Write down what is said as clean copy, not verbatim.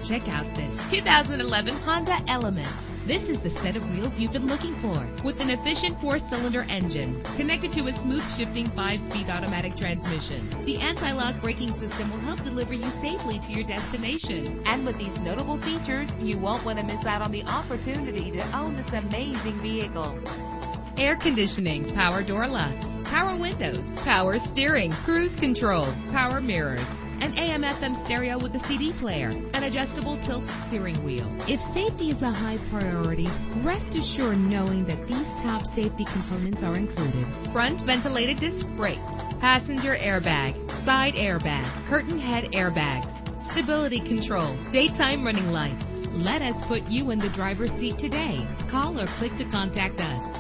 Check out this 2011 Honda Element. This is the set of wheels you've been looking for, with an efficient 4-cylinder engine connected to a smooth shifting 5-speed automatic transmission. The anti-lock braking system will help deliver you safely to your destination. And with these notable features, you won't want to miss out on the opportunity to own this amazing vehicle. Air conditioning, power door locks, power windows, power steering, cruise control, power mirrors, an AM/FM stereo with a CD player, an adjustable tilt steering wheel. If safety is a high priority, rest assured knowing that these top safety components are included: front ventilated disc brakes, passenger airbag, side airbag, curtain head airbags, stability control, daytime running lights. Let us put you in the driver's seat today. Call or click to contact us.